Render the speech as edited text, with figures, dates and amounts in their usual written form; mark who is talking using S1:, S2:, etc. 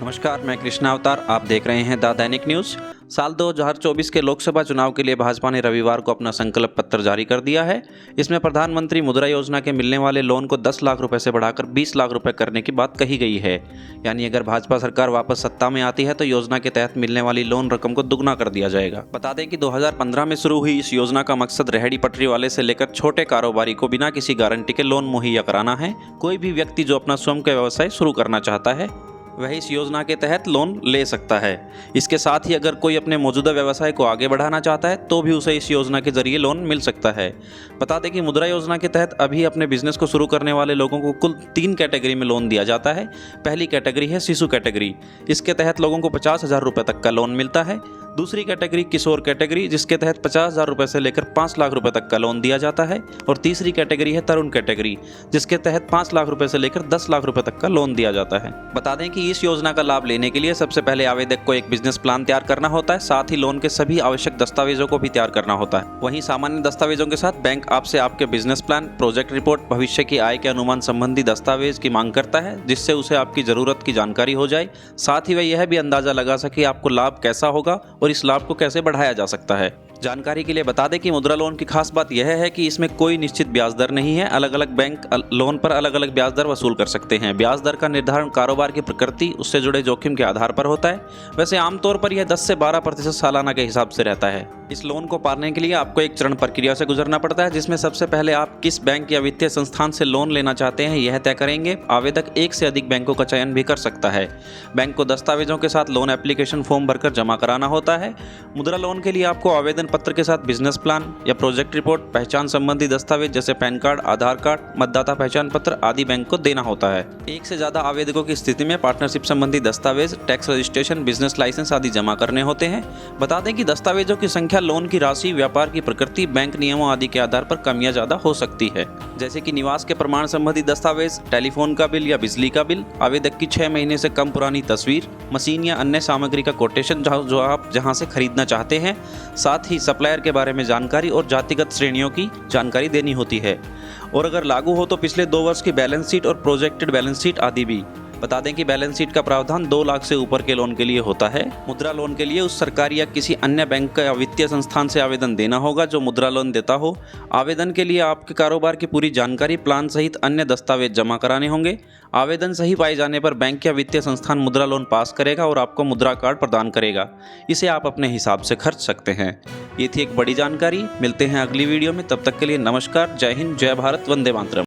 S1: नमस्कार, मैं कृष्णा अवतार। आप देख रहे हैं द दैनिक न्यूज़। साल 2024 के लोकसभा चुनाव के लिए भाजपा ने रविवार को अपना संकल्प पत्र जारी कर दिया है। इसमें प्रधानमंत्री मुद्रा योजना के मिलने वाले लोन को 10 लाख रुपए से बढ़ाकर 20 लाख रुपए करने की बात कही गई है। यानी अगर भाजपा सरकार वापस सत्ता में आती है तो योजना के तहत मिलने वाली लोन रकम को दुगना कर दिया जाएगा। बता दें कि 2015 में शुरू हुई इस योजना का मकसद रेहड़ी पटरी वाले से लेकर छोटे कारोबारी को बिना किसी गारंटी के लोन मुहैया कराना है। कोई भी व्यक्ति जो अपना स्वयं का व्यवसाय शुरू करना चाहता है वह इस योजना के तहत लोन ले सकता है। इसके साथ ही अगर कोई अपने मौजूदा व्यवसाय को आगे बढ़ाना चाहता है तो भी उसे इस योजना के जरिए लोन मिल सकता है। बता दें कि मुद्रा योजना के तहत अभी अपने बिजनेस को शुरू करने वाले लोगों को कुल 3 कैटेगरी में लोन दिया जाता है। पहली कैटेगरी है शिशु कैटेगरी, इसके तहत लोगों को 50,000 रुपये तक का लोन मिलता है। दूसरी कैटेगरी किशोर कैटेगरी, जिसके तहत 50,000 रुपये से लेकर 5 लाख रुपये तक का लोन दिया जाता है। और तीसरी कैटेगरी है तरुण कैटेगरी, जिसके तहत 5 लाख रुपये से लेकर 10 लाख रुपये तक का लोन दिया जाता है। बता दें कि इस योजना का लाभ लेने के लिए सबसे पहले आवेदक को एक बिजनेस प्लान तैयार करना होता है, साथ ही लोन के सभी आवश्यक दस्तावेजों को भी तैयार करना होता है। वहीं सामान्य दस्तावेजों के साथ बैंक आपसे आपके बिजनेस प्लान, प्रोजेक्ट रिपोर्ट, भविष्य की आय के अनुमान संबंधी दस्तावेज की मांग करता है, जिससे उसे आपकी जरूरत की जानकारी हो जाए। साथ ही वह यह भी अंदाजा लगा सके आपको लाभ कैसा होगा और इस लाभ को कैसे बढ़ाया जा सकता है। जानकारी के लिए बता दें कि मुद्रा लोन की खास बात यह है कि इसमें कोई निश्चित ब्याज दर नहीं है। अलग अलग बैंक लोन पर अलग अलग ब्याज दर वसूल कर सकते हैं। ब्याज दर का निर्धारण कारोबार की प्रकृति, उससे जुड़े जोखिम के आधार पर होता है। वैसे आमतौर पर यह 10 से 12% सालाना के हिसाब से रहता है। इस लोन को पाने के लिए आपको एक चरण प्रक्रिया से गुजरना पड़ता है, जिसमें सबसे पहले आप किस बैंक या वित्तीय संस्थान से लोन लेना चाहते हैं यह तय करेंगे। आवेदक एक से अधिक बैंकों का चयन भी कर सकता है। बैंक को दस्तावेजों के साथ लोन एप्लीकेशन फॉर्म भरकर जमा कराना होता है। मुद्रा लोन के लिए आपको आवेदन पत्र के साथ बिजनेस प्लान या प्रोजेक्ट रिपोर्ट, पहचान संबंधी दस्तावेज जैसे पैन कार्ड, आधार कार्ड, मतदाता पहचान पत्र आदि बैंक को देना होता है। एक से ज्यादा आवेदकों की स्थिति में पार्टनरशिप संबंधी दस्तावेज, टैक्स रजिस्ट्रेशन, बिजनेस लाइसेंस आदि जमा करने होते हैं। बता दें कि दस्तावेजों की संख्या, लोन की राशि, व्यापार की प्रकृति, बैंक नियमों आदि के आधार पर कम या ज्यादा हो सकती है। जैसे कि निवास के प्रमाण संबंधी दस्तावेज, टेलीफोन का बिल या बिजली का बिल, आवेदक की 6 महीने से कम पुरानी तस्वीर, मशीन या अन्य सामग्री का कोटेशन जो आप जहां से खरीदना चाहते हैं, साथ ही सप्लायर के बारे में जानकारी और जातिगत श्रेणियों की जानकारी देनी होती है। और अगर लागू हो तो पिछले 2 वर्ष की बैलेंस शीट और प्रोजेक्टेड बैलेंस शीट आदि भी। बता दें कि बैलेंस शीट का प्रावधान 2 लाख से ऊपर के लोन के लिए होता है। मुद्रा लोन के लिए उस सरकारी या किसी अन्य बैंक या वित्तीय संस्थान से आवेदन देना होगा जो मुद्रा लोन देता हो। आवेदन के लिए आपके कारोबार की पूरी जानकारी, प्लान सहित अन्य दस्तावेज जमा कराने होंगे। आवेदन सही पाए जाने पर बैंक या वित्तीय संस्थान मुद्रा लोन पास करेगा और आपको मुद्रा कार्ड प्रदान करेगा। इसे आप अपने हिसाब से खर्च सकते हैं। ये थी एक बड़ी जानकारी। मिलते हैं अगली वीडियो में, तब तक के लिए नमस्कार, जय हिंद, जय भारत, वंदे मातरम।